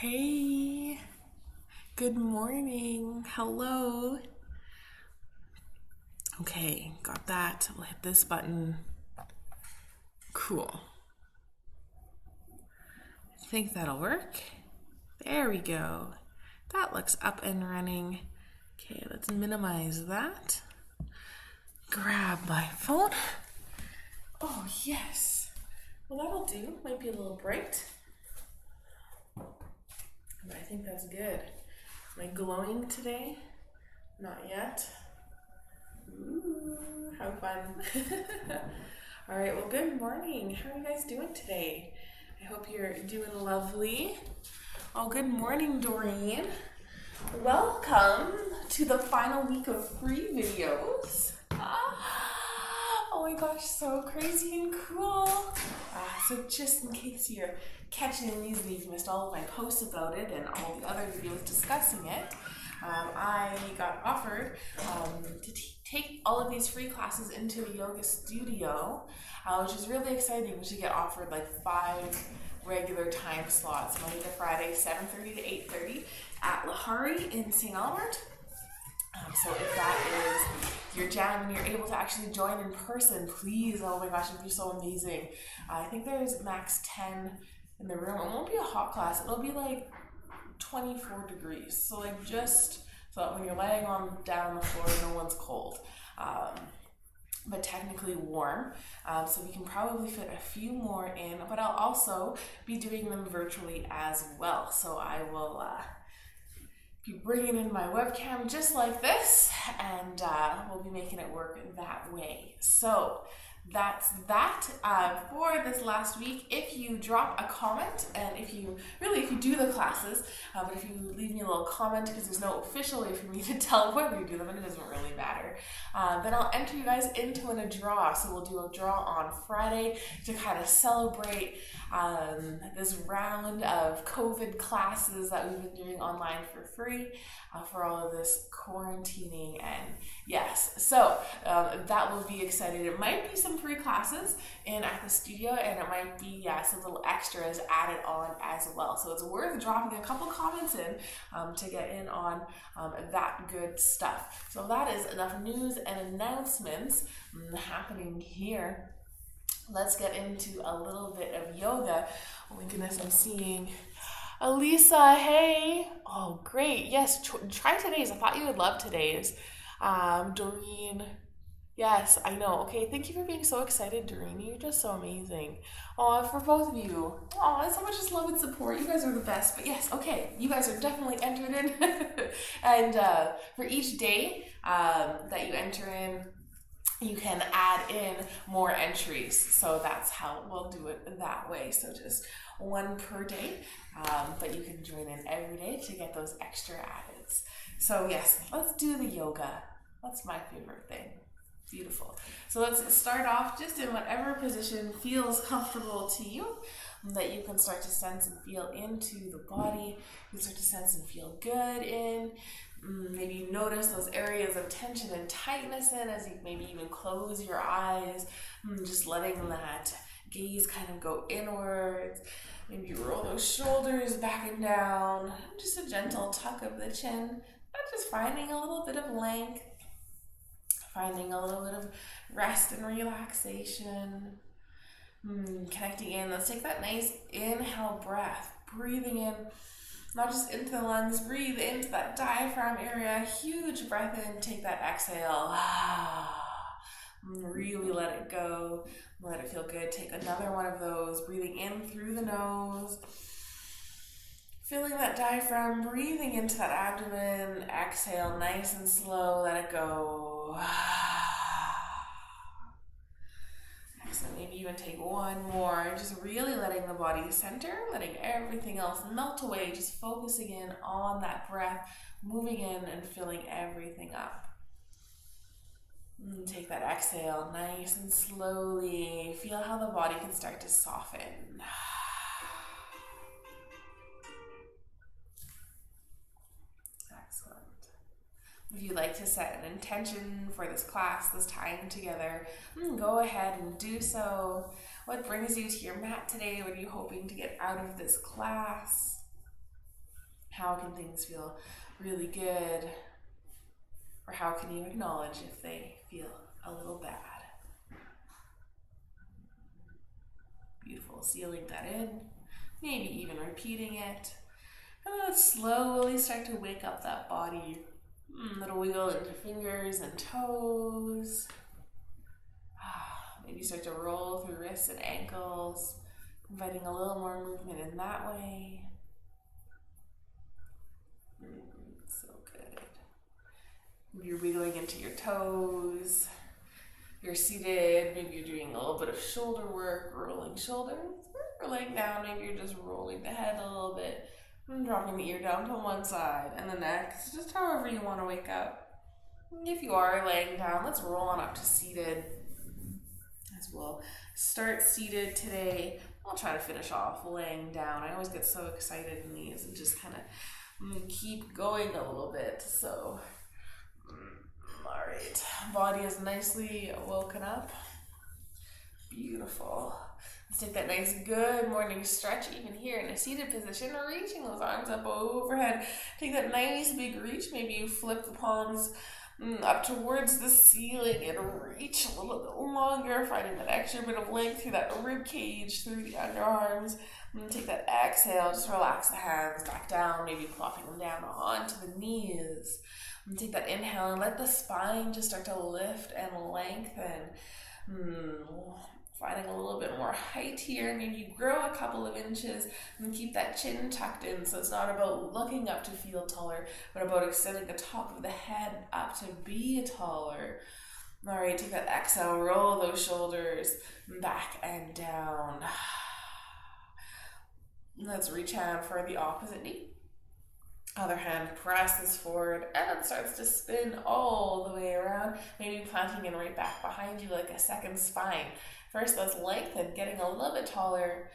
Hey, good morning. Hello. Okay, got that. We'll hit this button. Cool. I think that'll work. There we go. That looks up and running. Okay, let's minimize that. Grab my phone. Oh, yes. Well, that'll do. Might be a little bright, but I think that's good. Am I glowing today? Not yet. Ooh, how fun. All right, well, good morning. How are you guys doing today? I hope you're doing lovely. Oh, good morning, Doreen. Welcome to the final week of free videos. Oh my gosh, so crazy and cool. So just in case you're catching these and you've missed all of my posts about it and all the other videos discussing it, I got offered to take all of these free classes into the yoga studio, which is really exciting. We should get offered like 5 regular time slots, Monday to Friday, 7:30 to 8:30 at Lahari in St. Albert. So if that is your jam and you're able to actually join in person, please, oh my gosh, it'd be so amazing. I think there's max 10 in the room. It won't be a hot class. It'll be like 24 degrees. So like just so that when you're laying down on the floor, no one's cold. But technically warm. So we can probably fit a few more in, but I'll also be doing them virtually as well. So I will be bringing in my webcam just like this, and we'll be making it work that way. So that's that for this last week. If you drop a comment, and if you do the classes, but if you leave me a little comment, because there's no official way for me to tell whether you do them, and it doesn't really matter, then I'll enter you guys into a draw. So we'll do a draw on Friday to kind of celebrate this round of COVID classes that we've been doing online for free for all of this quarantining. And yes, so that will be exciting. It might be some free classes in at the studio, and it might be some little extras added on as well. So it's worth dropping a couple comments in to get in on that good stuff. So that is enough news and announcements happening here. Let's get into a little bit of yoga. Oh my goodness, I'm seeing Elisa. Hey. Oh, great. Yes, try today's. I thought you would love today's. Doreen. Yes, I know. Okay, thank you for being so excited, Doreen. You're just so amazing. Oh, for both of you. Oh, so much just love and support. You guys are the best. But yes, okay, you guys are definitely entered in. And for each day that you enter in, you can add in more entries. So that's how we'll do it that way. So just one per day, but you can join in every day to get those extra addeds. So yes, let's do the yoga. That's my favorite thing. Beautiful. So let's start off just in whatever position feels comfortable to you, that you can start to sense and feel into the body. You can start to sense and feel good in. Maybe notice those areas of tension and tightness in as you maybe even close your eyes, just letting that gaze kind of go inwards. Maybe roll those shoulders back and down. Just a gentle tuck of the chin, but just finding a little bit of length, finding a little bit of rest and relaxation. Connecting in. Let's take that nice inhale breath, breathing in. Not just into the lungs, breathe into that diaphragm area, huge breath in, take that exhale. Really let it go, let it feel good. Take another one of those, breathing in through the nose, filling that diaphragm, breathing into that abdomen, exhale nice and slow, let it go. So maybe even take one more, just really letting the body center, letting everything else melt away, just focusing in on that breath, moving in and filling everything up. Take that exhale nice and slowly. Feel how the body can start to soften. Excellent. If you'd like to set an intention for this class, this time together, go ahead and do so. What brings you to your mat today? What are you hoping to get out of this class? How can things feel really good? Or how can you acknowledge if they feel a little bad? Beautiful, sealing that in, maybe even repeating it. And then slowly start to wake up that body. Little wiggle into fingers and toes. Maybe start to roll through wrists and ankles, inviting a little more movement in that way. So good. Maybe you're wiggling into your toes. You're seated, maybe you're doing a little bit of shoulder work, rolling shoulders, or laying down, maybe you're just rolling the head a little bit, and dropping the ear down to one side and the next, just however you want to wake up. If you are laying down, let's roll on up to seated as well. Start seated today. I'll try to finish off laying down. I always get so excited in these and just kind of keep going a little bit, so... All right, body is nicely woken up. Beautiful. Let's take that nice good morning stretch even here in a seated position, reaching those arms up overhead. Take that nice big reach. Maybe you flip the palms up towards the ceiling and reach a little bit longer, finding that extra bit of length through that rib cage, through the underarms. Take that exhale, just relax the hands back down, maybe plopping them down onto the knees. And take that inhale and let the spine just start to lift and lengthen. Finding a little bit more height here. Maybe grow a couple of inches and keep that chin tucked in. So it's not about looking up to feel taller, but about extending the top of the head up to be taller. All right, take that exhale, roll those shoulders back and down. Let's reach out for the opposite knee. Other hand presses forward and it starts to spin all the way around, maybe planting in right back behind you like a second spine. First, let's lengthen, getting a little bit taller,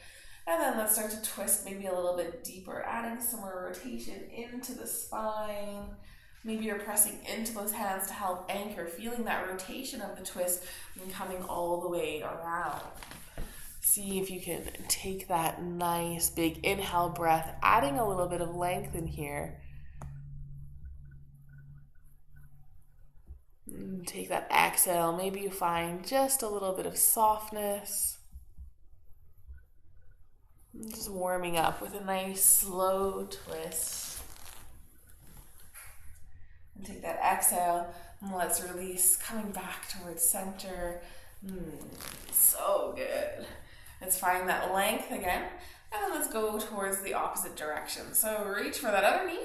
and then let's start to twist maybe a little bit deeper, adding some more rotation into the spine. Maybe you're pressing into those hands to help anchor, feeling that rotation of the twist and coming all the way around. See if you can take that nice big inhale breath, adding a little bit of length in here. Take that exhale. Maybe you find just a little bit of softness. Just warming up with a nice slow twist. And take that exhale and let's release, coming back towards center. So good. Let's find that length again, and then let's go towards the opposite direction. So reach for that other knee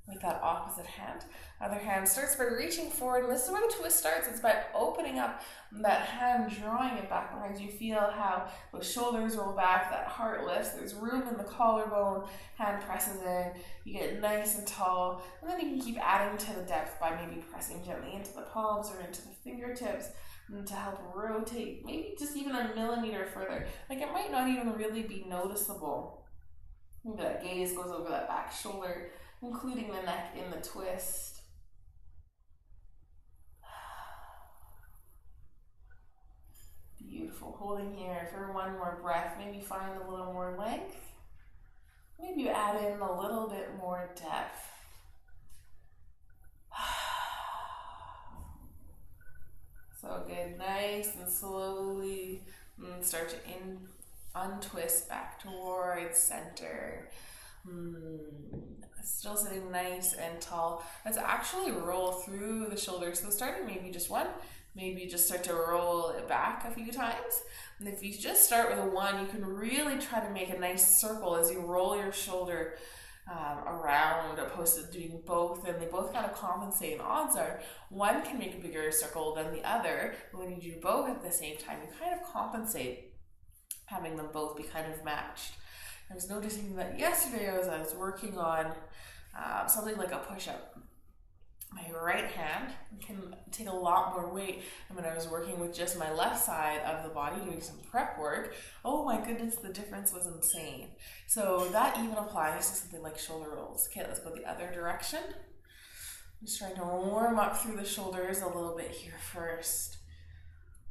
with that opposite hand. Other hand starts by reaching forward, and this is where the twist starts. It's by opening up that hand, drawing it back behind you. Feel how those shoulders roll back, that heart lifts. There's room in the collarbone, hand presses in. You get nice and tall, and then you can keep adding to the depth by maybe pressing gently into the palms or into the fingertips. And to help rotate, maybe just even a millimeter further. Like it might not even really be noticeable. Maybe that gaze goes over that back shoulder, including the neck in the twist. Beautiful. Holding here for one more breath. Maybe find a little more length. Maybe you add in a little bit more depth. So good, nice and slowly start to untwist back towards center. Still sitting nice and tall. Let's actually roll through the shoulders. So starting maybe just one, maybe just start to roll it back a few times. And if you just start with a one, you can really try to make a nice circle as you roll your shoulder around, opposed to doing both, and they both kind of compensate. And odds are one can make a bigger circle than the other, but when you do both at the same time, you kind of compensate, having them both be kind of matched. I was noticing that yesterday as I was working on something like a push-up. My right hand can take a lot more weight than when I was working with just my left side of the body doing some prep work. Oh my goodness, the difference was insane. So that even applies to something like shoulder rolls. Okay, let's go the other direction. I'm just trying to warm up through the shoulders a little bit here first.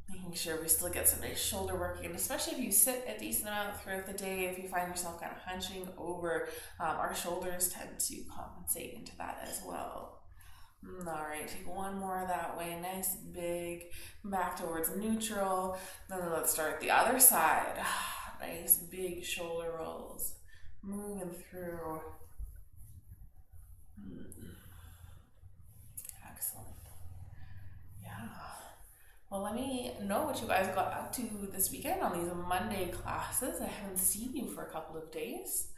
Making sure we still get some nice shoulder work in, especially if you sit a decent amount throughout the day. If you find yourself kind of hunching over, our shoulders tend to compensate into that as well. All right, take one more that way, nice and big, back towards neutral. Then let's start the other side. Nice big shoulder rolls, moving through. Excellent. Yeah. Well, let me know what you guys got up to this weekend on these Monday classes. I haven't seen you for a couple of days.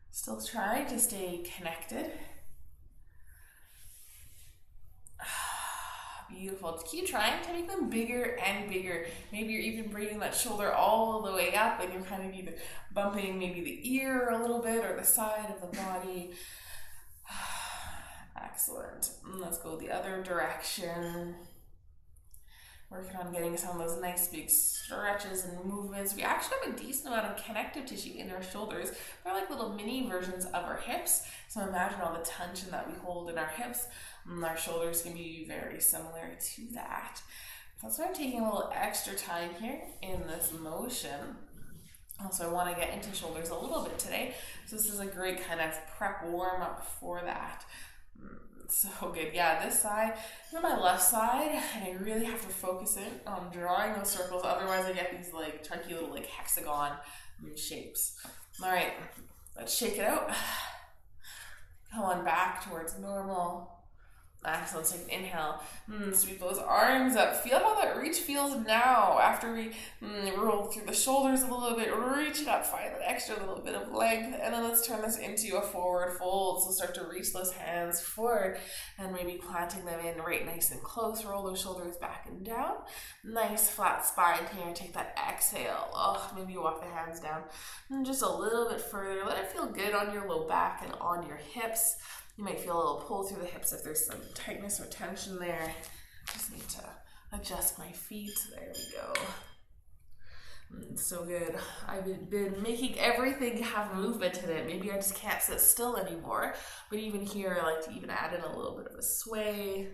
Still trying to stay connected. Beautiful. Keep trying to make them bigger and bigger. Maybe you're even bringing that shoulder all the way up and you're kind of either bumping maybe the ear a little bit or the side of the body. Excellent. Let's go the other direction. Working on getting some of those nice big stretches and movements. We actually have a decent amount of connective tissue in our shoulders. They're like little mini versions of our hips. So imagine all the tension that we hold in our hips. Our shoulders can be very similar to that. That's why I'm taking a little extra time here in this motion. Also, I want to get into shoulders a little bit today. So this is a great kind of prep warm up for that. So good. Yeah, this side, on my left side, and I really have to focus in on drawing those circles. Otherwise, I get these like chunky little like hexagon shapes. All right, let's shake it out. Come on back towards normal. Excellent. Take an inhale. Sweep those arms up. Feel how that reach feels now after we roll through the shoulders a little bit. Reach it up. Find that extra little bit of length. And then let's turn this into a forward fold. So start to reach those hands forward and maybe planting them in right nice and close. Roll those shoulders back and down. Nice flat spine here. Take that exhale. Maybe you walk the hands down and just a little bit further. Let it feel good on your low back and on your hips. You might feel a little pull through the hips if there's some tightness or tension there. Just need to adjust my feet. There we go. So good. I've been making everything have movement in it. Maybe I just can't sit still anymore. But even here, I like to even add in a little bit of a sway.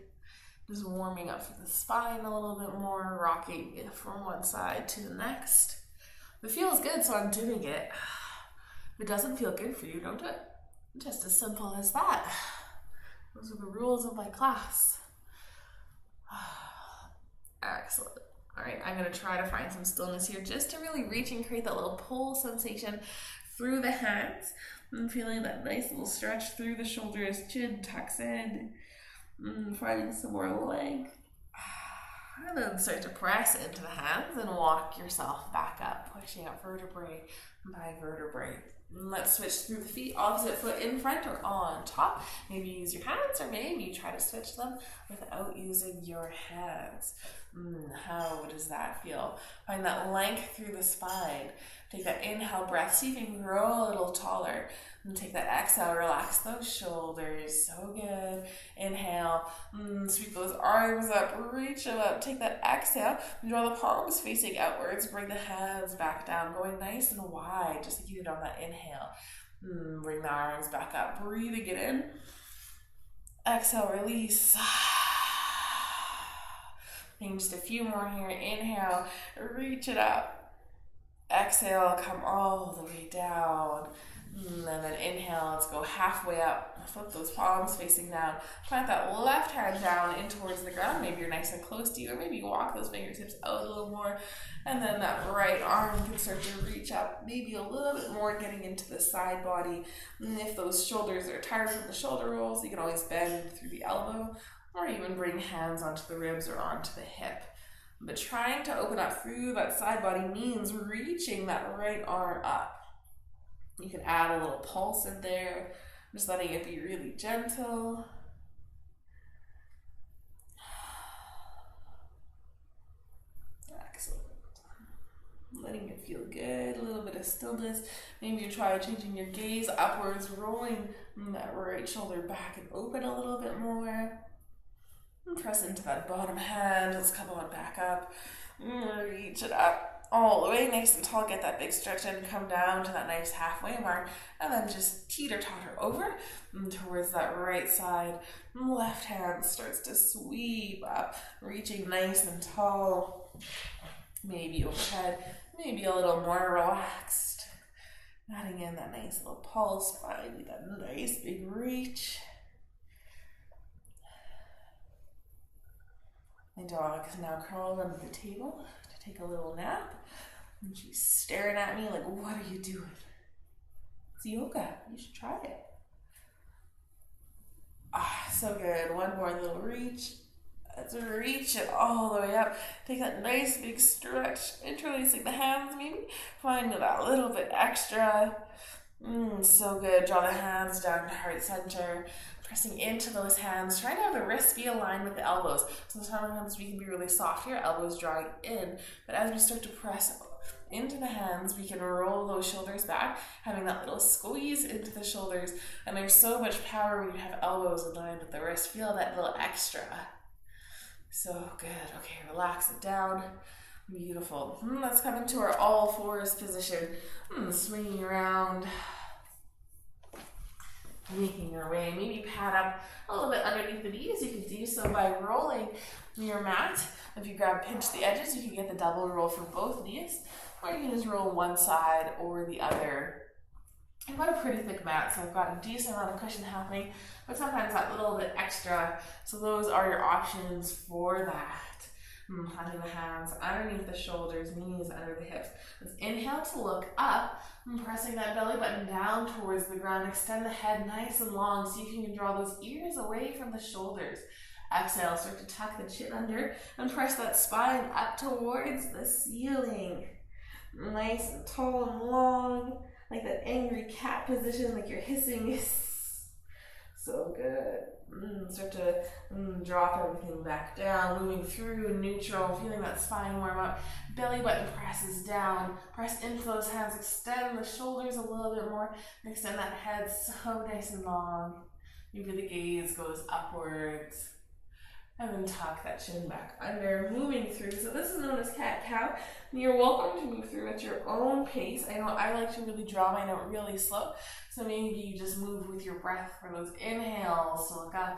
Just warming up through the spine a little bit more, rocking it from one side to the next. It feels good, so I'm doing it. If it doesn't feel good for you, don't do it. Just as simple as that. Those are the rules of my class. Excellent. All right, I'm going to try to find some stillness here just to really reach and create that little pull sensation through the hands. I'm feeling that nice little stretch through the shoulders, chin tucks in, finding some more length. And then start to press into the hands and walk yourself back up, pushing up vertebrae by vertebrae. Let's switch through the feet, opposite foot in front or on top. Maybe use your hands or maybe you try to switch them without using your hands. How does that feel? Find that length through the spine. Take that inhale breath. See if you can grow a little taller. And take that exhale. Relax those shoulders. So good. Inhale. Sweep those arms up. Reach them up. Take that exhale. And draw the palms facing outwards. Bring the hands back down. Going nice and wide. Just like you did on that inhale. Bring the arms back up. Breathing it in. Exhale. Release. And just a few more here. Inhale. Reach it up. Exhale, come all the way down. And then inhale, let's go halfway up. Flip those palms facing down. Plant that left hand down in towards the ground. Maybe you're nice and close to you, or maybe you walk those fingertips out a little more. And then that right arm can start to reach up, maybe a little bit more, getting into the side body. And if those shoulders are tired from the shoulder rolls, you can always bend through the elbow, or even bring hands onto the ribs or onto the hip. But trying to open up through that side body means reaching that right arm up. You can add a little pulse in there, just letting it be really gentle. Excellent. Letting it feel good, a little bit of stillness. Maybe you try changing your gaze upwards, rolling that right shoulder back and open a little bit more. And press into that bottom hand. Let's come on back up. Reach it up. all the way nice and tall, get that big stretch and come down to that nice halfway mark, and then just teeter-totter over towards that right side. Left hand starts to sweep up, reaching nice and tall, maybe overhead, maybe a little more relaxed. Adding in that nice little pulse, finding that nice big reach. My dog is now curled under the table to take a little nap. And she's staring at me like, what are you doing? It's yoga. You should try it. So good. One more little reach. Let's reach it all the way up. Take that nice big stretch, interlacing the hands maybe. Find that little bit extra. So good. Draw the hands down to heart center. Pressing into those hands. Trying to have the wrists be aligned with the elbows. So sometimes we can be really soft here, elbows drawing in. But as we start to press into the hands, we can roll those shoulders back, having that little squeeze into the shoulders. And there's so much power when you have elbows aligned with the wrist. Feel that little extra. So good. Okay, relax it down. Beautiful. Let's come into our all fours position. Swinging around. Making your way. Maybe pad up a little bit underneath the knees. You can do so by rolling your mat. If you pinch the edges, you can get the double roll for both knees. Or you can just roll one side or the other. I've got a pretty thick mat, so I've got a decent amount of cushion happening, but sometimes that little bit extra. So those are your options for that. Hunting the hands underneath the shoulders, knees under the hips. Let's inhale to look up, pressing that belly button down towards the ground. Extend the head nice and long. See if you can draw those ears away from the shoulders. Exhale, start to tuck the chin under and press that spine up towards the ceiling. Nice and tall and long, like that angry cat position, like you're hissing. So good. Start to drop everything back down, moving through neutral, feeling that spine warm up. Belly button presses down. Press into those hands. Extend the shoulders a little bit more. Extend that head so nice and long. Maybe the gaze goes upwards. And then tuck that chin back under, moving through. So this is known as cat-cow. You're welcome to move through at your own pace. I know I like to really draw my note really slow. So maybe you just move with your breath for those inhales to look up.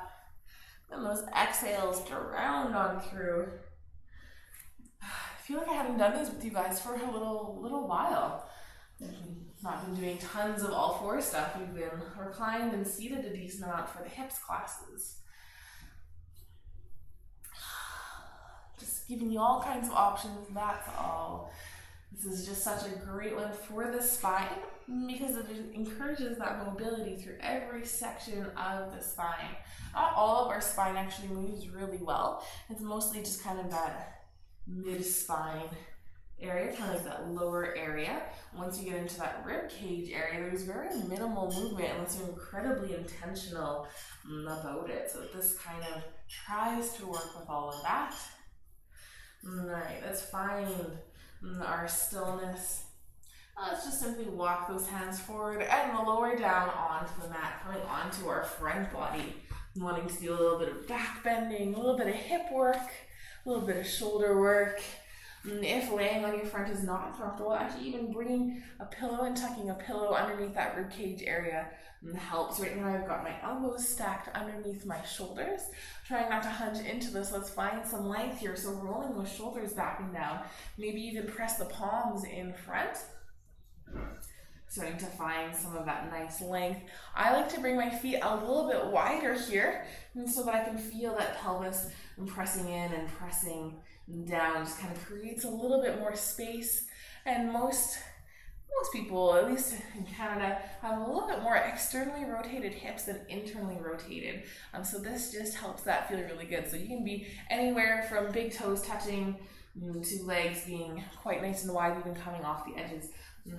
And those exhales to round on through. I feel like I haven't done this with you guys for a little while. I've not been doing tons of all four stuff. We've been reclined and seated a decent amount for the hips classes. Giving you all kinds of options, that's all. This is just such a great one for the spine because it encourages that mobility through every section of the spine. Not all of our spine actually moves really well. It's mostly just kind of that mid-spine area, kind of like that lower area. Once you get into that rib cage area, there's very minimal movement unless you're incredibly intentional about it. So this kind of tries to work with all of that. Alright, let's find our stillness. Let's just simply walk those hands forward and lower down onto the mat, coming onto our front body. Wanting to do a little bit of back bending, a little bit of hip work, a little bit of shoulder work. If laying on your front is not comfortable, actually even bringing a pillow and tucking a pillow underneath that rib cage area helps. Right now I've got my elbows stacked underneath my shoulders, trying not to hunch into this. Let's find some length here. So rolling those shoulders back and down, maybe even press the palms in front. Starting to find some of that nice length. I like to bring my feet a little bit wider here so that I can feel that pelvis pressing in and pressing down. Just kind of creates a little bit more space. And most people, at least in Canada, have a little bit more externally rotated hips than internally rotated. So this just helps that feel really good. So you can be anywhere from big toes touching to legs being quite nice and wide, even coming off the edges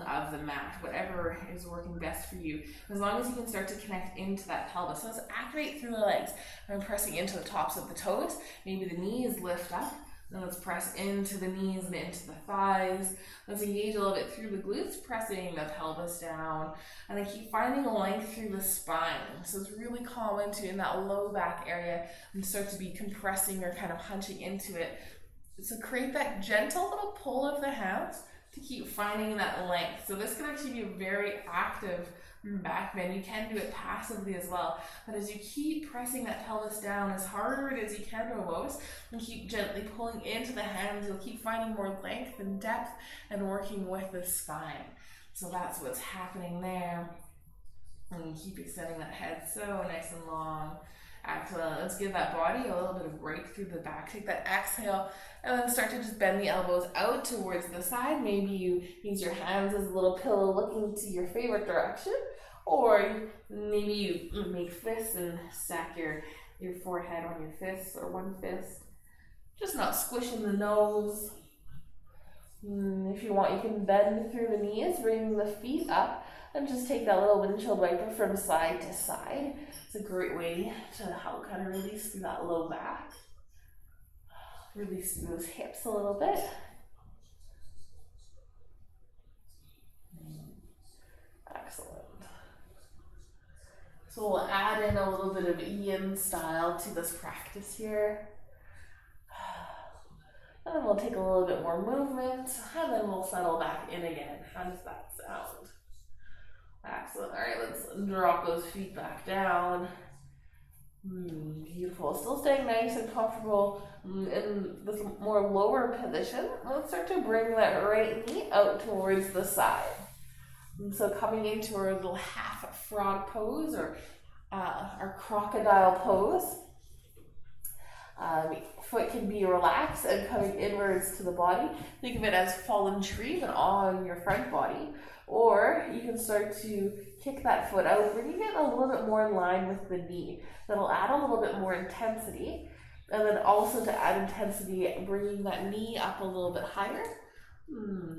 of the mat, whatever is working best for you. As long as you can start to connect into that pelvis. So let's activate through the legs. I'm pressing into the tops of the toes. Maybe the knees lift up. Then let's press into the knees and into the thighs. Let's engage a little bit through the glutes, pressing the pelvis down. And then keep finding a length through the spine. So it's really common to, in that low back area, and start to be compressing or kind of hunching into it So create that gentle little pull of the hands to keep finding that length. So this can actually be a very active back bend. You can do it passively as well. But as you keep pressing that pelvis down as hard as you can almost, and keep gently pulling into the hands, you'll keep finding more length and depth and working with the spine. So that's what's happening there. And you keep extending that head so nice and long. Excellent. Let's give that body a little bit of break through the back. Take that exhale and then start to just bend the elbows out towards the side. Maybe you use your hands as a little pillow looking to your favorite direction, or maybe you make fists and stack your forehead on your fists, or one fist. Just not squishing the nose. If you want, you can bend through the knees, bring the feet up, and just take that little windshield wiper from side to side. It's a great way to help kind of release through that low back. Release those hips a little bit. Excellent. So we'll add in a little bit of yin style to this practice here. And then we'll take a little bit more movement, and then we'll settle back in again. How does that sound? Excellent. All right, let's drop those feet back down. Beautiful. Still staying nice and comfortable in this more lower position. Let's start to bring that right knee out towards the side. And so coming into our little half frog pose, or our crocodile pose. Foot can be relaxed and coming inwards to the body. Think of it as fallen tree, but on your front body. Or you can start to kick that foot out, bringing it a little bit more in line with the knee. That'll add a little bit more intensity. And then also to add intensity, bringing that knee up a little bit higher.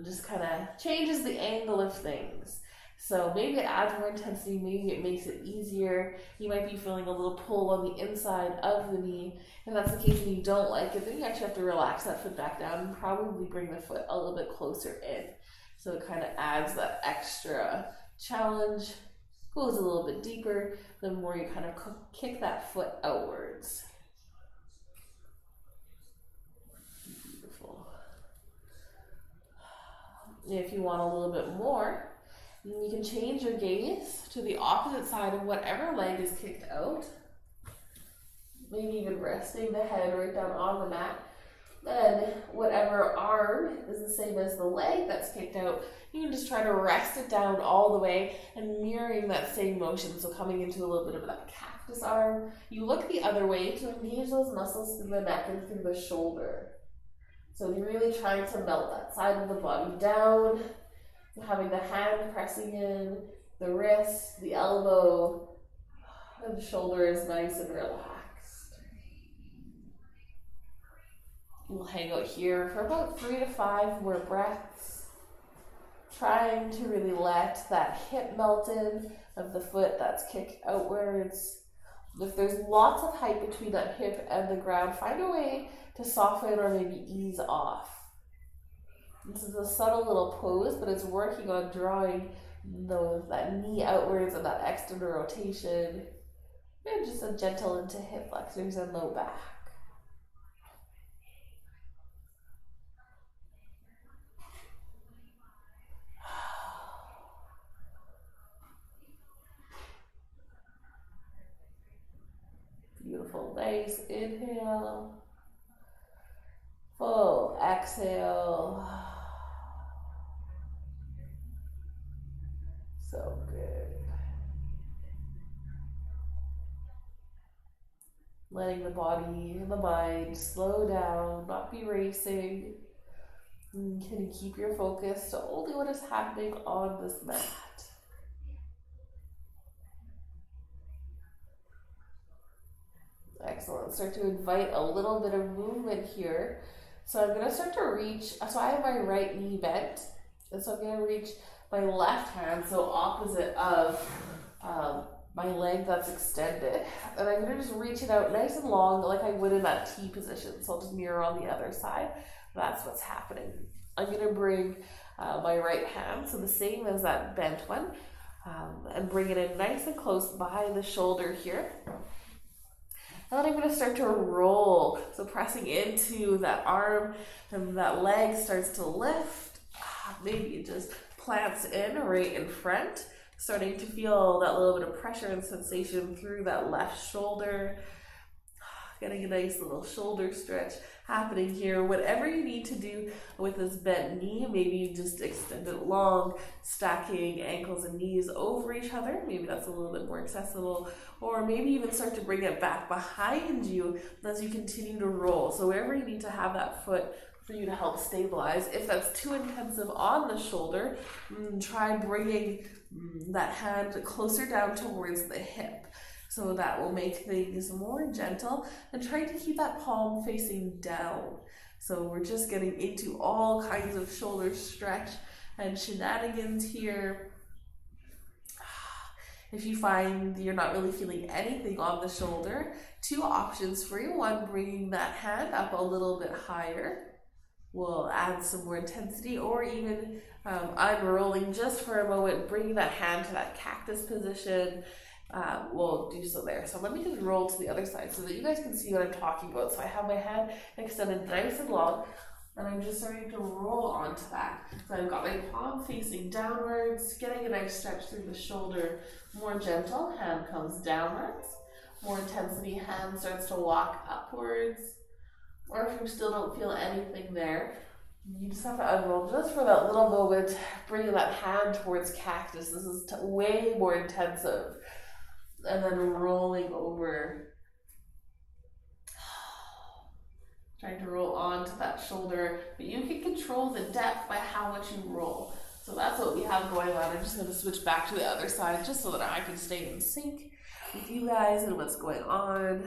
Just kind of changes the angle of things. So maybe it adds more intensity, maybe it makes it easier. You might be feeling a little pull on the inside of the knee. If that's the case and you don't like it, then you actually have to relax that foot back down and probably bring the foot a little bit closer in. So it kind of adds that extra challenge, goes a little bit deeper, the more you kind of kick that foot outwards. Beautiful. If you want a little bit more, you can change your gaze to the opposite side of whatever leg is kicked out. Maybe even resting the head right down on the mat. Then whatever arm is the same as the leg that's kicked out, you can just try to rest it down all the way and mirroring that same motion. So coming into a little bit of that cactus arm. You look the other way to engage those muscles through the neck and through the shoulder. So you're really trying to melt that side of the body down. Having the hand pressing in, the wrist, the elbow, and the shoulder is nice and relaxed. We'll hang out here for about 3 to 5 more breaths, trying to really let that hip melt in of the foot that's kicked outwards. If there's lots of height between that hip and the ground, find a way to soften or maybe ease off. This is a subtle little pose, but it's working on drawing that knee outwards and that external rotation. And just a gentle into hip flexors and low back. Beautiful. Nice inhale. Full exhale. So good. Letting the body and the mind slow down, not be racing. And can you keep your focus to only what is happening on this mat? Excellent. Start to invite a little bit of movement here. So I'm going to start to reach, so I have my right knee bent, and so I'm going to reach my left hand, so opposite of my leg that's extended. And I'm going to just reach it out nice and long like I would in that T position. So I'll just mirror on the other side. That's what's happening. I'm going to bring my right hand, so the same as that bent one, and bring it in nice and close by the shoulder here. And then I'm going to start to roll. So pressing into that arm, and that leg starts to lift. Maybe it just plants in right in front, starting to feel that little bit of pressure and sensation through that left shoulder. Getting a nice little shoulder stretch happening here. Whatever you need to do with this bent knee, maybe you just extend it long, stacking ankles and knees over each other. Maybe that's a little bit more accessible. Or maybe even start to bring it back behind you as you continue to roll. So wherever you need to have that foot for you to help stabilize. If that's too intensive on the shoulder, try bringing that hand closer down towards the hip. So that will make things more gentle, and try to keep that palm facing down. So we're just getting into all kinds of shoulder stretch and shenanigans here. If you find you're not really feeling anything on the shoulder, two options for you. One, bringing that hand up a little bit higher will add some more intensity, or even unrolling just for a moment, bringing that hand to that cactus position. We'll do so there. So let me just roll to the other side so that you guys can see what I'm talking about. So I have my hand extended nice and long, and I'm just starting to roll onto that. So I've got my palm facing downwards, getting a nice stretch through the shoulder. More gentle, hand comes downwards. More intensity, hand starts to walk upwards. Or if you still don't feel anything there, you just have to unroll just for that little moment, bringing that hand towards cactus. This is way more intensive. And then rolling over. Trying to roll onto that shoulder, but you can control the depth by how much you roll. So that's what we have going on. I'm just going to switch back to the other side just so that I can stay in sync with you guys and what's going on.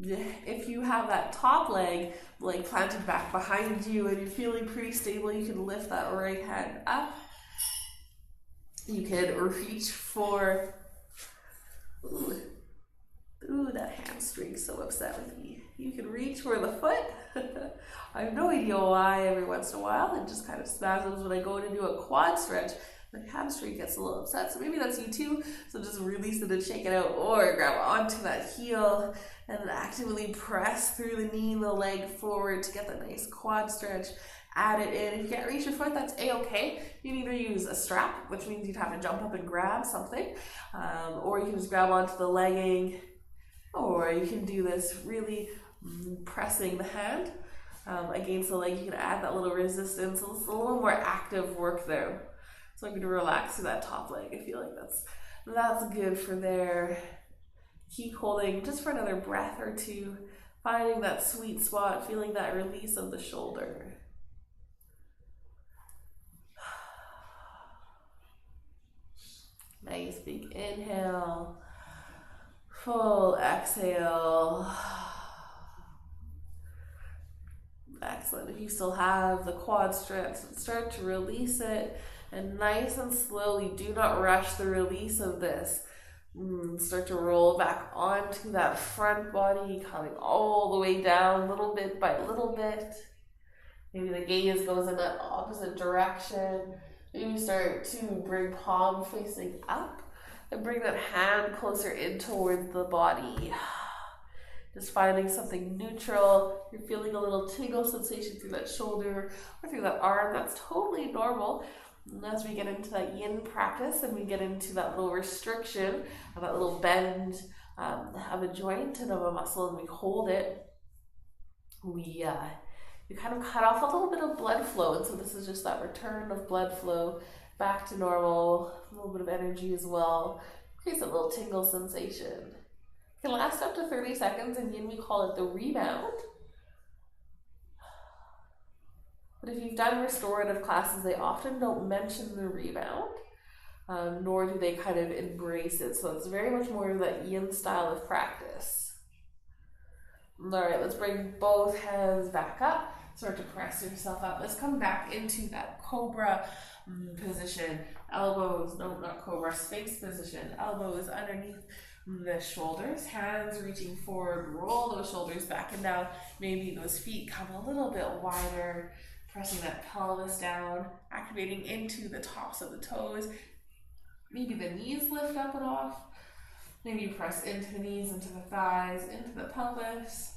If you have that top leg like planted back behind you and you're feeling pretty stable, you can lift that right hand up. You can reach for, ooh, that hamstring's so upset with me. You can reach for the foot. I have no idea why every once in a while it just kind of spasms when I go to do a quad stretch. My hamstring gets a little upset, so maybe that's you too. So just release it and shake it out, or grab onto that heel and then actively press through the knee and the leg forward to get that nice quad stretch. Add it in. If you can't reach your foot, that's a-okay. You can either use a strap, which means you'd have to jump up and grab something, or you can just grab onto the legging, or you can do this really pressing the hand against the leg. You can add that little resistance. It's a little more active work there. So I'm going to relax through that top leg. I feel like that's good for there. Keep holding just for another breath or two, finding that sweet spot, feeling that release of the shoulder. Nice big inhale, full exhale. Excellent. If you still have the quad stretch, start to release it, and nice and slowly, do not rush the release of this. Start to roll back onto that front body, coming all the way down little bit by little bit. Maybe the gaze goes in that opposite direction. Maybe start to bring palm facing up and bring that hand closer in towards the body. Just finding something neutral. You're feeling a little tingle sensation through that shoulder or through that arm. That's totally normal. And as we get into that yin practice and we get into that little restriction, that little bend of a joint and of a muscle, and we hold it, we kind of cut off a little bit of blood flow. And so this is just that return of blood flow back to normal, a little bit of energy as well. Creates a little tingle sensation. It can last up to 30 seconds. In yin, we call it the rebound. But if you've done restorative classes, they often don't mention the rebound, nor do they kind of embrace it. So it's very much more of that yin style of practice. All right, let's bring both hands back up. Start to press yourself up. Let's come back into that cobra position. Elbows, no, not cobra, sphinx position. Elbows underneath the shoulders, hands reaching forward, roll those shoulders back and down. Maybe those feet come a little bit wider, pressing that pelvis down, activating into the tops of the toes. Maybe the knees lift up and off. Maybe press into the knees, into the thighs, into the pelvis.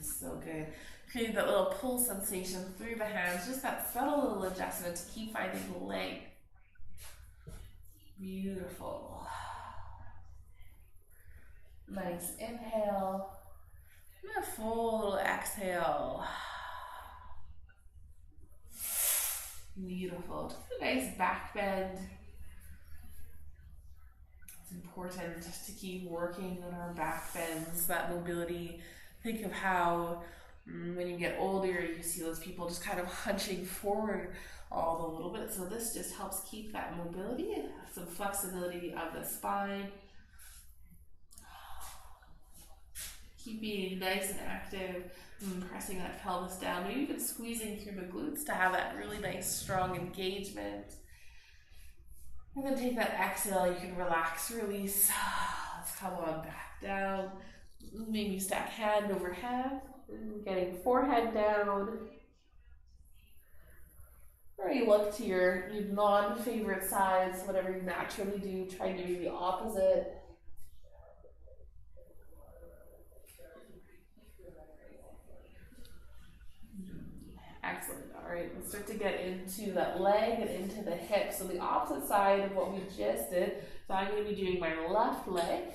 So good. Create that little pull sensation through the hands, just that subtle little adjustment to keep finding the leg. Beautiful. Nice inhale. And a full little exhale. Beautiful. Just a nice back bend. It's important to keep working on our back bends, that mobility. Think of how when you get older, you see those people just kind of hunching forward all a little bit. So this just helps keep that mobility, some flexibility of the spine. Keep being nice and active, pressing that pelvis down, maybe even squeezing through the glutes to have that really nice, strong engagement. And then take that exhale, you can relax, release. Let's come on back down. Maybe stack hand over hand, getting forehead down. Or you look to your non-favorite sides, whatever you naturally do, try doing the opposite. Excellent. All right, let's start to get into that leg and into the hip. So the opposite side of what we just did. So I'm going to be doing my left leg.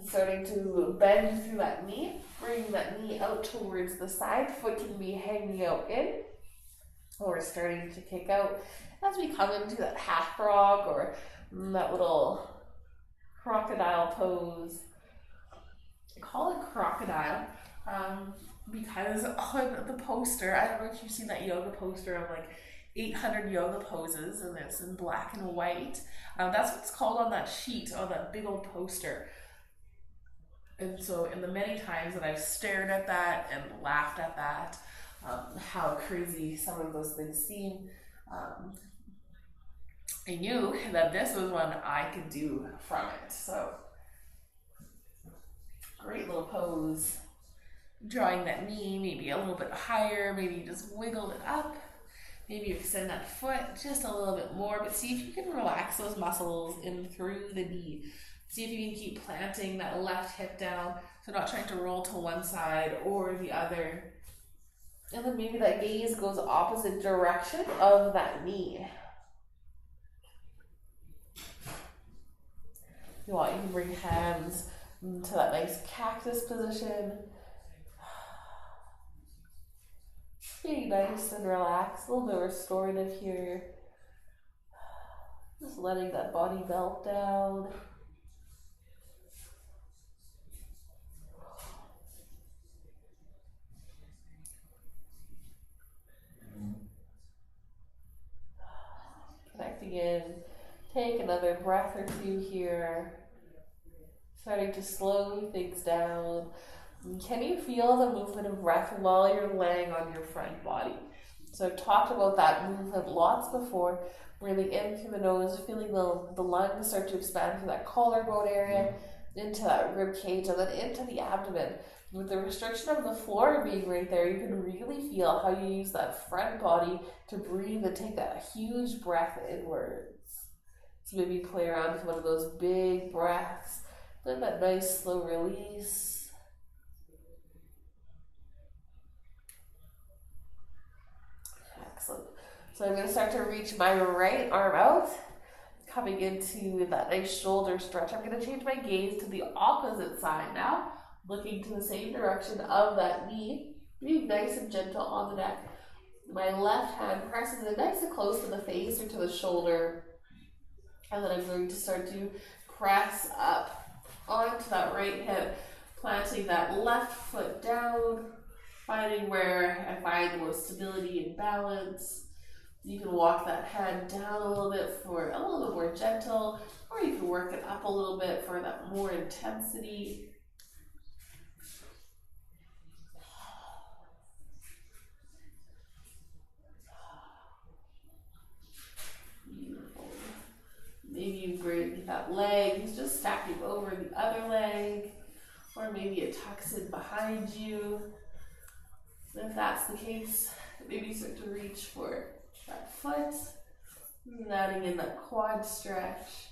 Starting to bend through that knee, bring that knee out towards the side, foot can be hanging out in, or starting to kick out as we come into that half frog or that little crocodile pose. I call it crocodile because on the poster, I don't know if you've seen that yoga poster of like 800 yoga poses, and it's in black and white. That's what it's called on that sheet, on that big old poster. And so in the many times that I've stared at that and laughed at that, how crazy some of those things seem, I knew that this was one I could do from it. So great little pose. Drawing that knee maybe a little bit higher, maybe you just wiggle it up. Maybe you extend that foot just a little bit more, but see if you can relax those muscles in through the knee. See if you can keep planting that left hip down, so not trying to roll to one side or the other. And then maybe that gaze goes opposite direction of that knee. You want, you can bring hands to that nice cactus position. Being nice and relaxed, a little bit restorative here. Just letting that body melt down. Connecting in. Take another breath or two here. Starting to slow things down. Can you feel the movement of breath while you're laying on your front body? So I've talked about that movement lots before. Breathing in through the nose, feeling the lungs start to expand through that collarbone area, into that rib cage, and then into the abdomen. With the restriction of the floor being right there, you can really feel how you use that front body to breathe and take that huge breath inwards. So maybe play around with one of those big breaths. Then that nice slow release. Excellent. So I'm going to start to reach my right arm out, coming into that nice shoulder stretch. I'm going to change my gaze to the opposite side now, looking to the same direction of that knee, being nice and gentle on the neck. My left hand presses in nice and close to the face or to the shoulder, and then I'm going to start to press up onto that right hip, planting that left foot down, finding where I find the most stability and balance. You can walk that hand down a little bit for a little bit more gentle, or you can work it up a little bit for that more intensity. Beautiful. Maybe you bring that leg, just stacking over the other leg, or maybe it tucks in behind you. If that's the case, maybe start to reach for that foot, and adding in that quad stretch.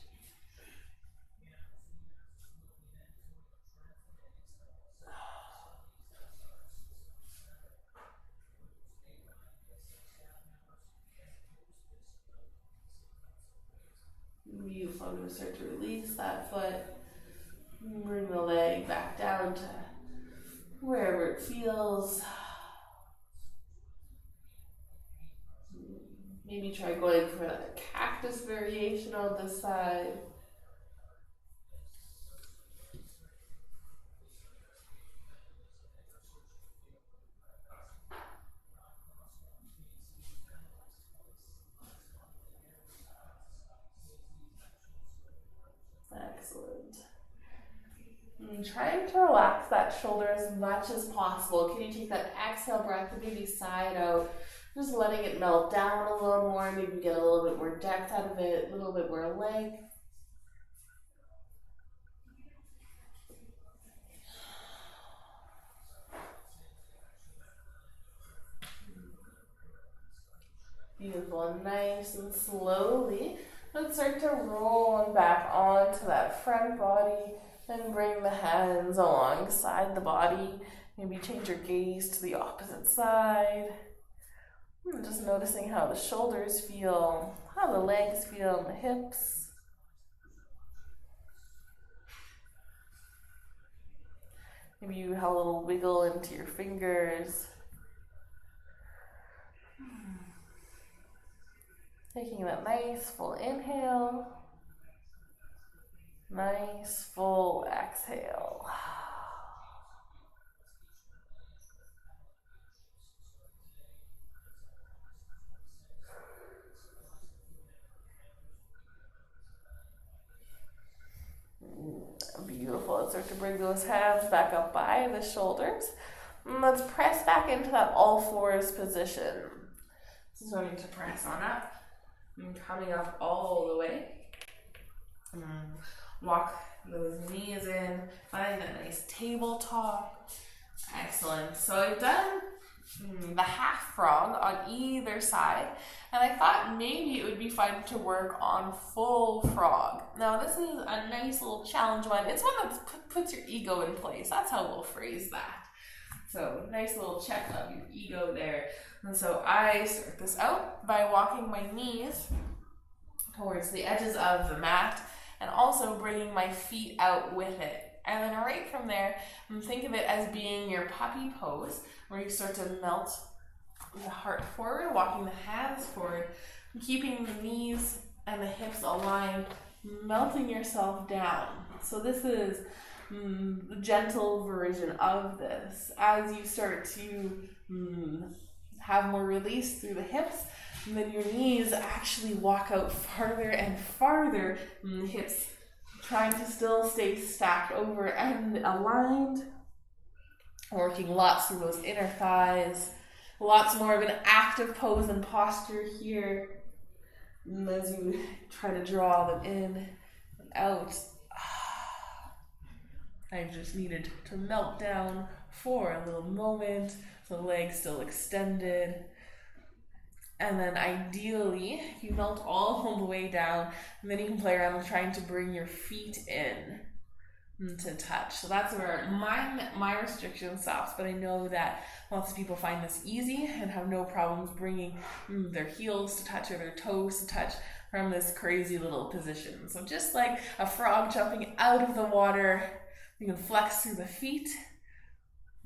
So I'm going to start to release that foot. Bring the leg back down to wherever it feels. Maybe try going for a cactus variation on this side. Excellent. And trying to relax that shoulder as much as possible. Can you take that exhale breath and maybe side out? Just letting it melt down a little more. Maybe get a little bit more depth out of it, a little bit more length. Beautiful. And nice and slowly, let's start to roll on back onto that front body and bring the hands alongside the body. Maybe change your gaze to the opposite side. And just noticing how the shoulders feel, how the legs feel, and the hips. Maybe you have a little wiggle into your fingers. Taking that nice full inhale, nice full exhale. Beautiful. Let's start to bring those hands back up by the shoulders. And let's press back into that all fours position. So starting to press on up and coming up all the way. Walk those knees in, finding that nice tabletop. Excellent. So I've done the half frog on either side, and I thought maybe it would be fun to work on full frog. Now this is a nice little challenge one. It's one that puts your ego in place. That's how we'll phrase that. So nice little check of your ego there. And so I start this out by walking my knees towards the edges of the mat and also bringing my feet out with it. And then right from there, think of it as being your puppy pose, where you start to melt the heart forward, walking the hands forward, keeping the knees and the hips aligned, melting yourself down. So this is the gentle version of this. As you start to have more release through the hips, and then your knees actually walk out farther and farther, and the hips trying to still stay stacked over and aligned. Working lots through those inner thighs. Lots more of an active pose and posture here. And as you try to draw them in and out. I just needed to melt down for a little moment. So the legs still extended. And then ideally, you melt all the way down, and then you can play around with trying to bring your feet in to touch. So that's where my restriction stops, but I know that lots of people find this easy and have no problems bringing their heels to touch or their toes to touch from this crazy little position. So just like a frog jumping out of the water, you can flex through the feet.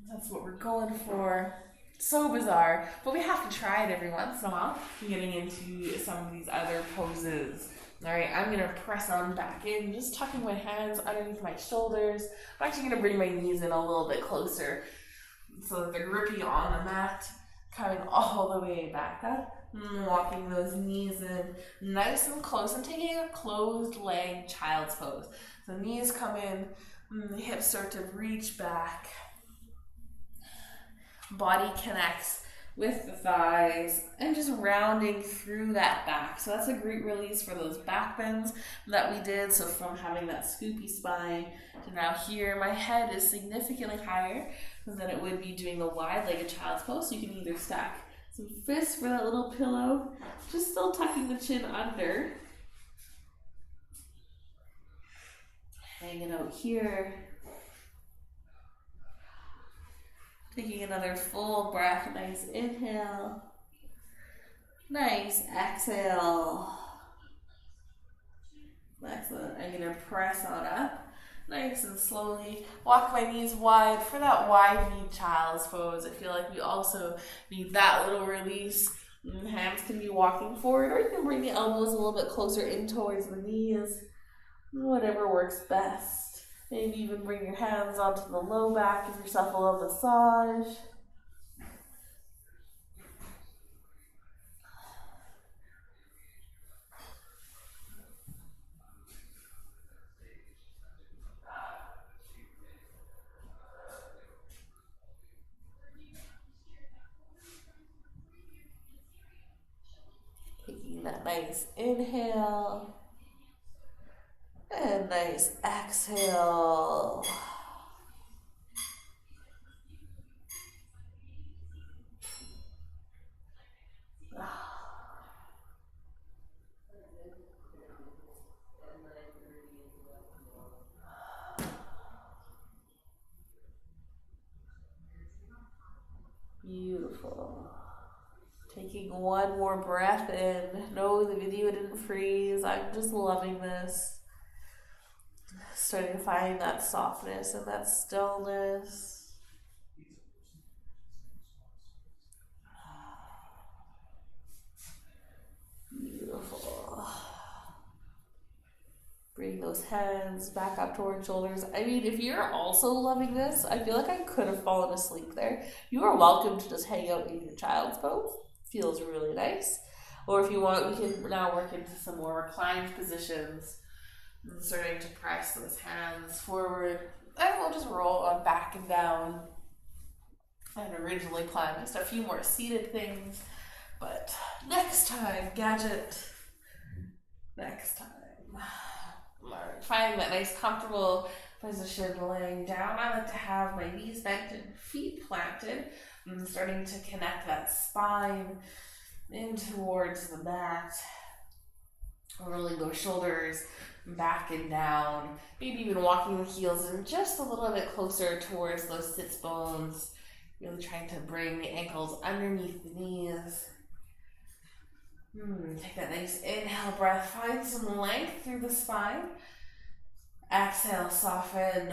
That's what we're going for. So bizarre, but we have to try it every once in a while. I'm getting into some of these other poses. All right, I'm gonna press on back in, just tucking my hands underneath my shoulders. I'm actually gonna bring my knees in a little bit closer so that they're grippy on the mat, coming all the way back up. Walking those knees in nice and close and taking a closed leg child's pose. So knees come in, the hips start to reach back. Body connects with the thighs and just rounding through that back. So that's a great release for those back bends that we did. So from having that scoopy spine to now here, my head is significantly higher than it would be doing the wide-legged child's pose. So you can either stack some fists for that little pillow, just still tucking the chin under. Hanging out here. Taking another full breath, nice inhale, nice exhale. Excellent. I'm going to press on up. Nice and slowly. Walk my knees wide for that wide knee child's pose. I feel like we also need that little release. Hands can be walking forward, or you can bring the elbows a little bit closer in towards the knees. Whatever works best. Maybe even bring your hands onto the low back, give yourself a little massage. Taking that nice inhale and nice exhale. Beautiful. Taking one more breath in. No, the video didn't freeze. I'm just loving this. Starting to find that softness and that stillness. Beautiful. Bring those hands back up towards shoulders. I mean, if you're also loving this, I feel like I could have fallen asleep there. You are welcome to just hang out in your child's pose. Feels really nice. Or if you want, we can now work into some more reclined positions. And starting to press those hands forward. And we'll just roll on back and down. I had originally planned just a few more seated things. But next time, gadget. Next time. Finding that nice comfortable position laying down. I like to have my knees bent and feet planted. And starting to connect that spine in towards the mat. Rolling those shoulders back and down. Maybe even walking the heels in just a little bit closer towards those sits bones. Really trying to bring the ankles underneath the knees. Take that nice inhale breath. Find some length through the spine. Exhale, soften.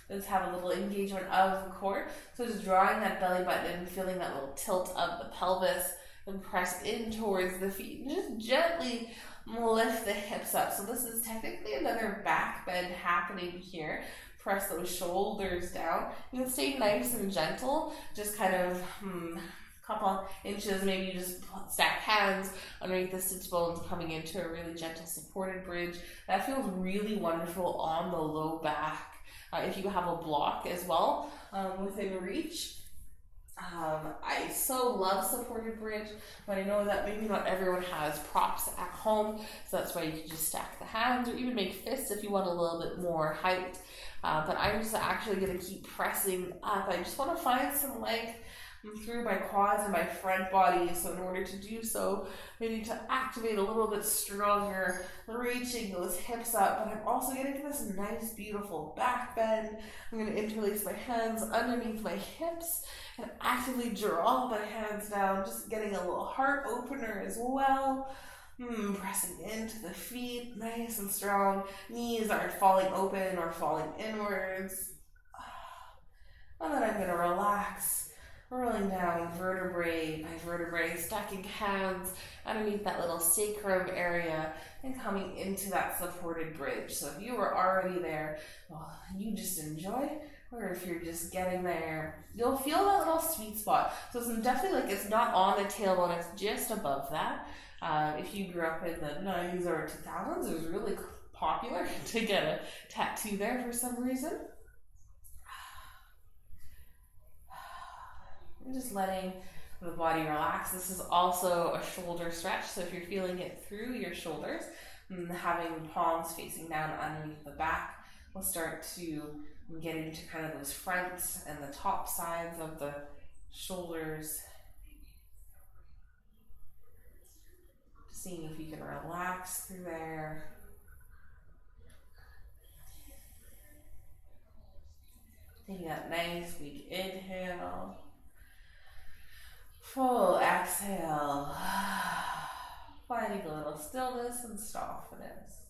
Let's have a little engagement of the core. So just drawing that belly button and feeling that little tilt of the pelvis and press in towards the feet. And just gently lift the hips up. So this is technically another back bend happening here. Press those shoulders down. You can stay nice and gentle. Just kind of couple inches, maybe you just stack hands underneath the sits bones, coming into a really gentle supported bridge. That feels really wonderful on the low back. If you have a block as well within reach. I so love supported bridge, but I know that maybe not everyone has props at home, so that's why you can just stack the hands or even make fists if you want a little bit more height. But I'm just actually going to keep pressing up. I just want to find some length through my quads and my front body. So in order to do so, I need to activate a little bit stronger, reaching those hips up, but I'm also getting this nice, beautiful back bend. I'm going to interlace my hands underneath my hips and actively draw my hands down, just getting a little heart opener as well. Pressing into the feet, nice and strong. Knees aren't falling open or falling inwards. And then I'm going to relax. Rolling down vertebrae by vertebrae, stacking hands underneath that little sacrum area and coming into that supported bridge. So if you were already there, well, you just enjoy. Or if you're just getting there, you'll feel that little sweet spot. So it's definitely like it's not on the tailbone, it's just above that. If you grew up in the 90s or 2000s, it was really popular to get a tattoo there for some reason. And just letting the body relax. This is also a shoulder stretch, so if you're feeling it through your shoulders, having palms facing down underneath the back, we'll start to get into kind of those fronts and the top sides of the shoulders. Seeing if you can relax through there. Taking that nice big inhale. Full exhale. Finding a little Feel stillness and softness.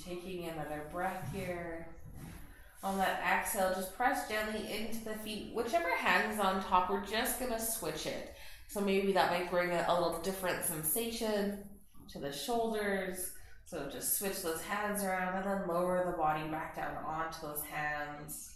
Taking another breath here. On that exhale, just press gently into the feet. Whichever hand is on top, we're just going to switch it. So maybe that might bring a little different sensation to the shoulders. So just switch those hands around and then lower the body back down onto those hands.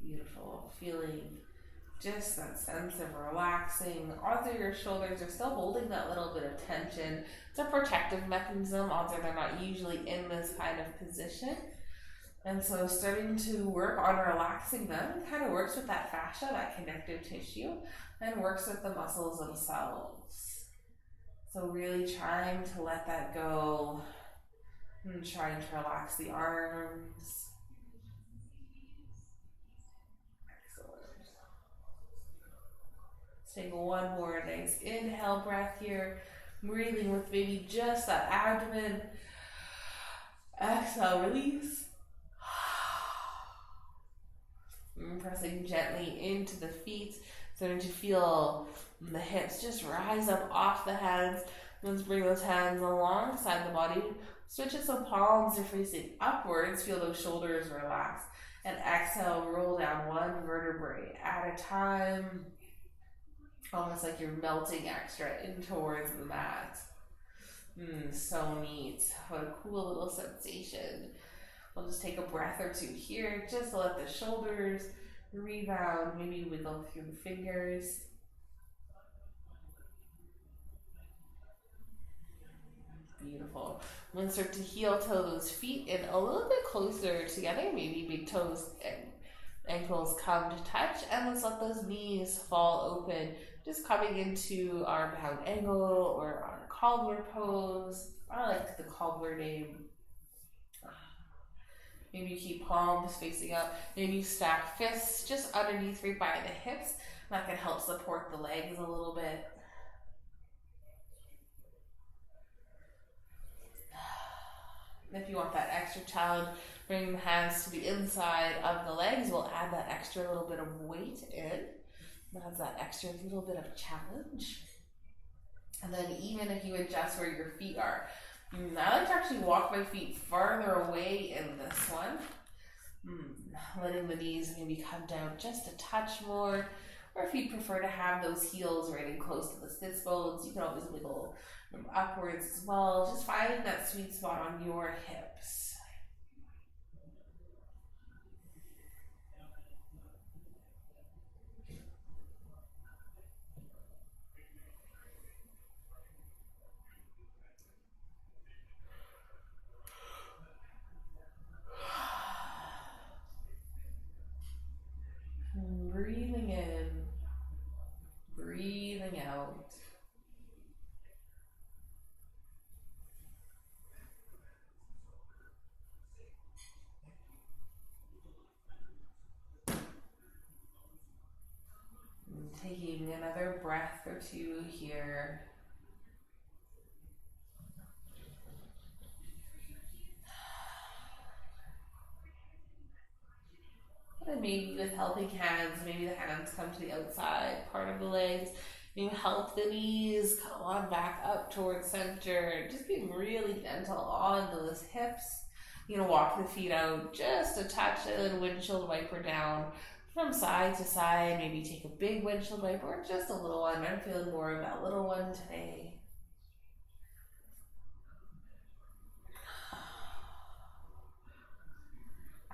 Beautiful. Feeling just that sense of relaxing. Although your shoulders are still holding that little bit of tension, it's a protective mechanism, although they're not usually in this kind of position. And so starting to work on relaxing them kind of works with that fascia, that connective tissue, and works with the muscles themselves. So really trying to let that go and trying to relax the arms. Take one more nice inhale breath here, breathing with maybe just that abdomen. Exhale, release. And pressing gently into the feet, starting to feel the hips just rise up off the hands. Let's bring those hands alongside the body. Switch it so palms are facing upwards. Feel those shoulders relax. And exhale, roll down one vertebrae at a time. Almost like you're melting extra in towards the mat. So neat. What a cool little sensation. We'll just take a breath or two here just to let the shoulders rebound. Maybe wiggle through the fingers. Beautiful. I'm going to start to heel toe those feet in a little bit closer together. Maybe big toes and ankles come to touch. And let's let those knees fall open. Just coming into our bound angle or our cobbler pose. I like the cobbler name. Maybe you keep palms facing up. Maybe you stack fists just underneath right by the hips. That can help support the legs a little bit. If you want that extra challenge, bring the hands to the inside of the legs. We'll add that extra little bit of weight in. That's that extra little bit of challenge. And then even if you adjust where your feet are, I like to actually walk my feet farther away in this one. Letting the knees maybe come down just a touch more. Or if you prefer to have those heels right in close to the sits bones, you can always wiggle them upwards as well. Just finding that sweet spot on your hips. Breathing in, breathing out. And taking another breath or two here. And maybe with helping hands, maybe the hands come to the outside part of the legs. You help the knees come on back up towards center. Just being really gentle on those hips. Walk the feet out just a touch and then windshield wiper down from side to side. Maybe take a big windshield wiper or just a little one. I'm feeling more of that little one today.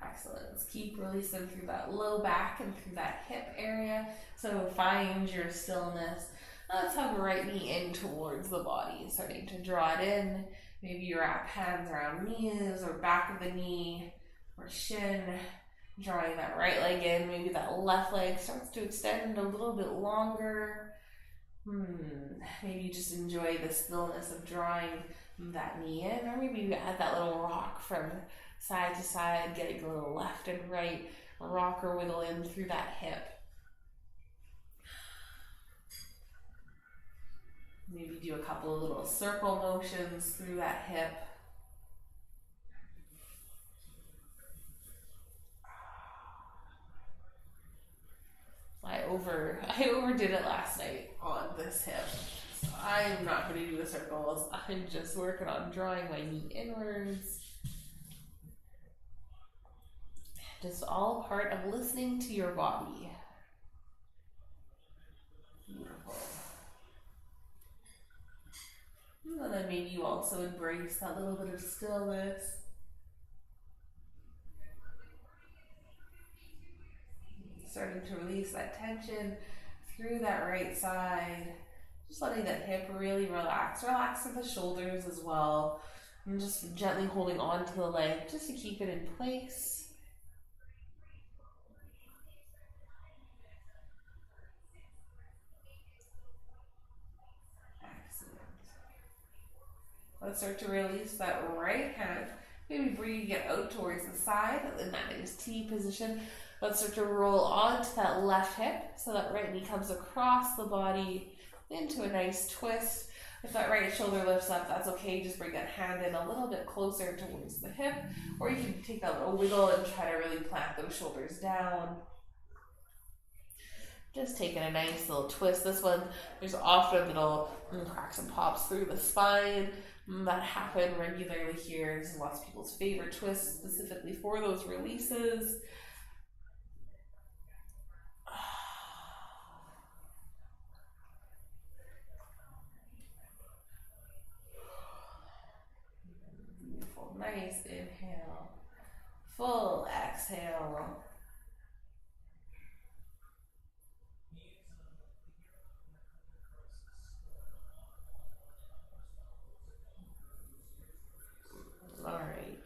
Excellent. Let's keep releasing through that low back and through that hip area. So find your stillness. Let's hug right knee in towards the body, starting to draw it in. Maybe you wrap hands around knees or back of the knee or shin. Drawing that right leg in, maybe that left leg starts to extend a little bit longer. Maybe you just enjoy the stillness of drawing that knee in, or maybe you add that little rock from side to side, getting a little left and right rock or wiggle in through that hip. Maybe do a couple of little circle motions through that hip. I overdid it last night on this hip. So I'm not going to do the circles. I'm just working on drawing my knee inwards. Just all part of listening to your body. Beautiful. And then maybe you also embrace that little bit of stillness. Starting to release that tension through that right side. Just letting that hip really relax. Relax in the shoulders as well. And just gently holding on to the leg just to keep it in place. Excellent. Let's start to release that right hand. Maybe bringing it out towards the side in that nice T position. Let's start to roll onto that left hip so that right knee comes across the body into a nice twist. If that right shoulder lifts up, that's okay. Just bring that hand in a little bit closer towards the hip, or you can take that little wiggle and try to really plant those shoulders down. Just taking a nice little twist. This one, there's often little cracks and pops through the spine that happen regularly here. This is lots of people's favorite twists specifically for those releases. Beautiful. Nice inhale. Full exhale. All right,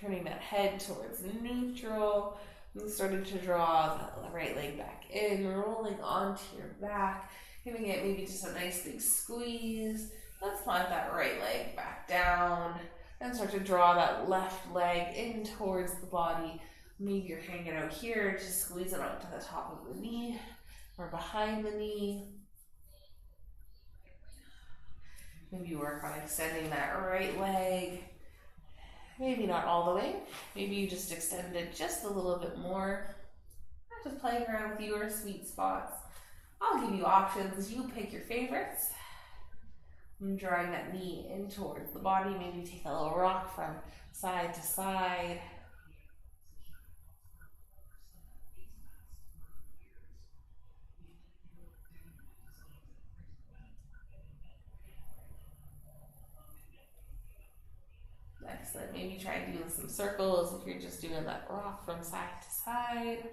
turning that head towards neutral and starting to draw that right leg back in, rolling onto your back, giving it maybe just a nice big squeeze. Let's plant that right leg back down and start to draw that left leg in towards the body. Maybe you're hanging out here, just squeeze it onto the top of the knee or behind the knee. Maybe you work on extending that right leg. Maybe not all the way. Maybe you just extend it just a little bit more. Just playing around with your sweet spots. I'll give you options. You pick your favorites. And drawing that knee in towards the body. Maybe take a little rock from side to side. Excellent. Maybe try doing some circles if you're just doing that rock from side to side.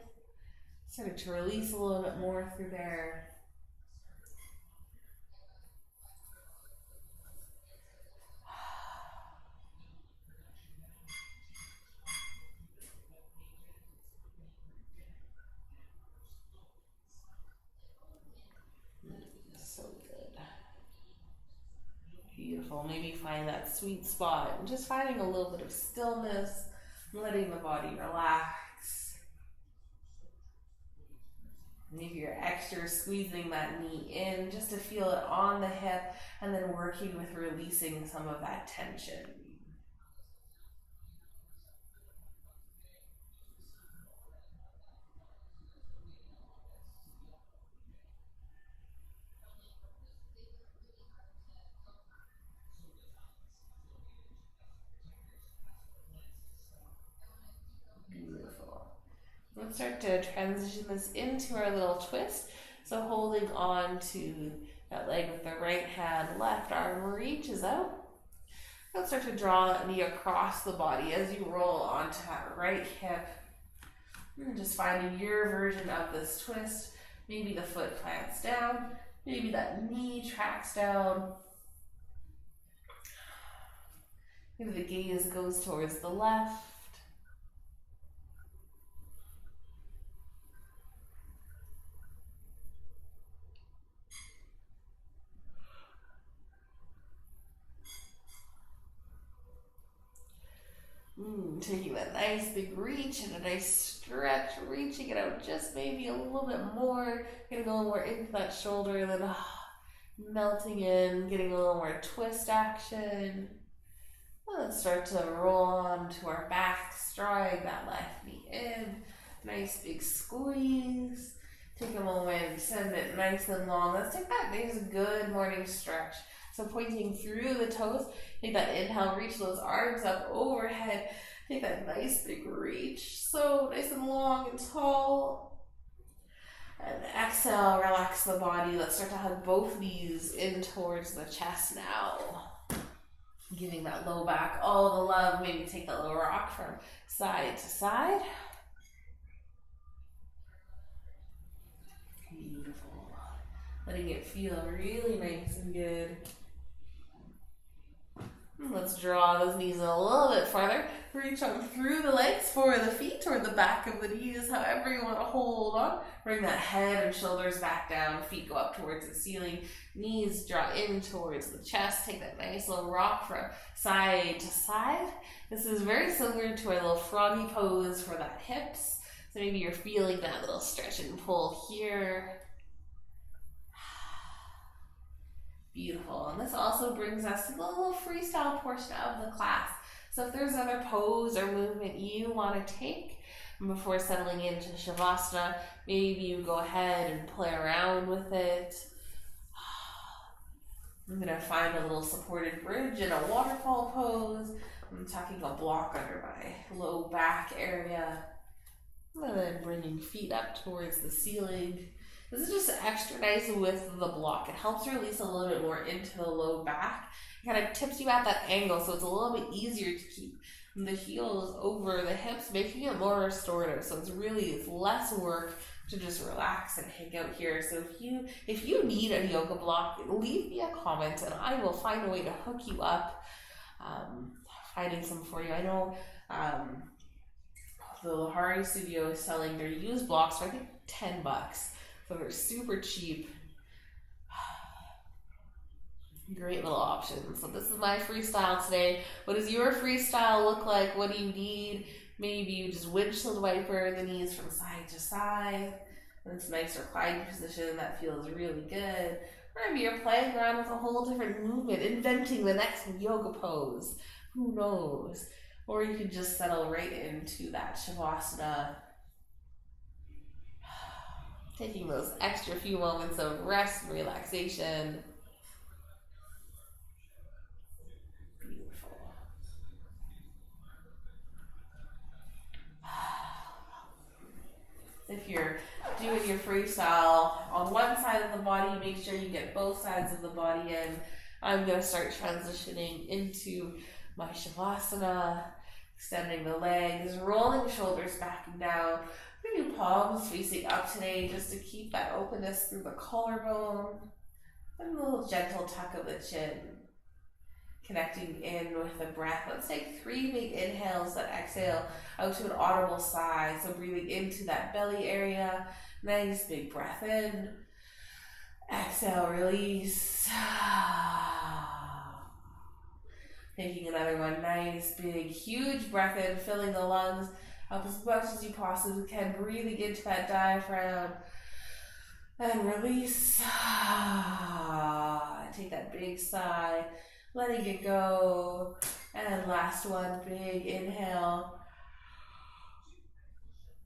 Start to release a little bit more through there. So good. Beautiful. Maybe find that sweet spot and just finding a little bit of stillness, letting the body relax. Maybe you're extra squeezing that knee in just to feel it on the hip and then working with releasing some of that tension. Let's start to transition this into our little twist. So holding on to that leg with the right hand, left arm reaches out. Let's start to draw that knee across the body as you roll onto that right hip. And just finding your version of this twist. Maybe the foot plants down. Maybe that knee tracks down. Maybe the gaze goes towards the left. taking that nice big reach and a nice stretch, reaching it out just maybe a little bit more, getting a little more into that shoulder, and then melting in, getting a little more twist action. Let's start to roll on to our backs, drawing that left knee in. Nice big squeeze. Take a moment, send it nice and long. Let's take that nice good morning stretch. So pointing through the toes, take that inhale, reach those arms up overhead. Take that nice big reach. So nice and long and tall. And exhale, relax the body. Let's start to hug both knees in towards the chest now. Giving that low back all the love. Maybe take that little rock from side to side. Beautiful. Letting it feel really nice and good. Let's draw those knees a little bit farther. Reach on through the legs for the feet or the back of the knees, however you want to hold on. Bring that head and shoulders back down. Feet go up towards the ceiling. Knees draw in towards the chest. Take that nice little rock from side to side. This is very similar to our little froggy pose for that hips. So maybe you're feeling that little stretch and pull here. Beautiful. And this also brings us to the little freestyle portion of the class. So if there's another pose or movement you want to take before settling into Shavasana, maybe you go ahead and play around with it. I'm going to find a little supported bridge in a waterfall pose. I'm tucking a block under my low back area. And then bringing feet up towards the ceiling. This is just extra nice with the block. It helps release a little bit more into the low back. It kind of tips you at that angle, so it's a little bit easier to keep the heels over the hips, making it more restorative. So it's less work to just relax and hang out here. So if you need a yoga block, leave me a comment and I will find a way to hook you up. Finding some for you. I know the Lahari Studio is selling their used blocks for I think $10. So they're super cheap. Great little options. So this is my freestyle today. What does your freestyle look like? What do you need? Maybe you just windshield wiper the knees from side to side. And it's a nice reclining position that feels really good. Or maybe you're playing around with a whole different movement, inventing the next yoga pose. Who knows? Or you can just settle right into that Shavasana. Taking those extra few moments of rest and relaxation. Beautiful. If you're doing your freestyle on one side of the body, make sure you get both sides of the body in. I'm going to start transitioning into my Shavasana, extending the legs, rolling the shoulders back and down. Maybe palms facing up today just to keep that openness through the collarbone. And a little gentle tuck of the chin. Connecting in with the breath. Let's take 3 big inhales that exhale out to an audible sigh. So breathing into that belly area. Nice big breath in. Exhale, release. Taking another one. Nice big huge breath in, filling the lungs up as much as you possibly can, breathing into that diaphragm, and release. Take that big sigh, letting it go, and last one, big inhale,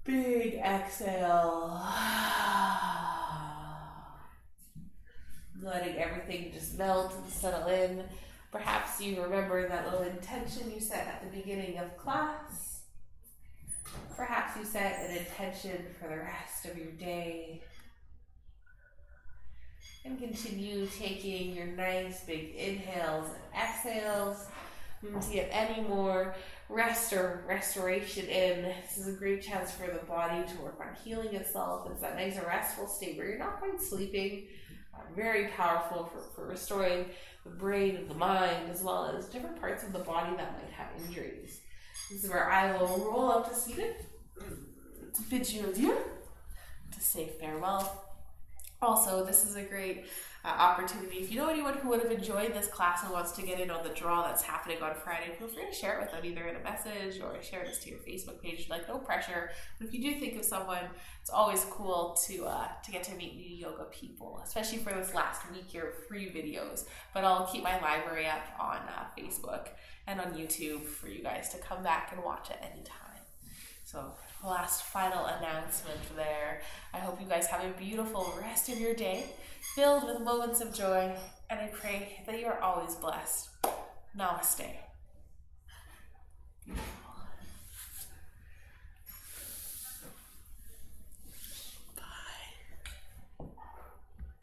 big exhale, letting everything just melt and settle in. Perhaps you remember that little intention you set at the beginning of class. Perhaps you set an intention for the rest of your day. And continue taking your nice big inhales and exhales. To get any more rest or restoration in. This is a great chance for the body to work on healing itself. It's that nice and restful state where you're not quite sleeping. Very powerful for restoring the brain and the mind, as well as different parts of the body that might have injuries. This is where I will roll up to seated to bid you adieu, to say farewell. Also, this is a great opportunity. If you know anyone who would have enjoyed this class and wants to get in on the draw that's happening on Friday, feel free to share it with them either in a message or share this to your Facebook page. Like, no pressure. But if you do think of someone, it's always cool to get to meet new yoga people, especially for this last week here of free videos. But I'll keep my library up on Facebook and on YouTube for you guys to come back and watch at any time. So, last final announcement there. I hope you guys have a beautiful rest of your day, filled with moments of joy, and I pray that you are always blessed. Namaste.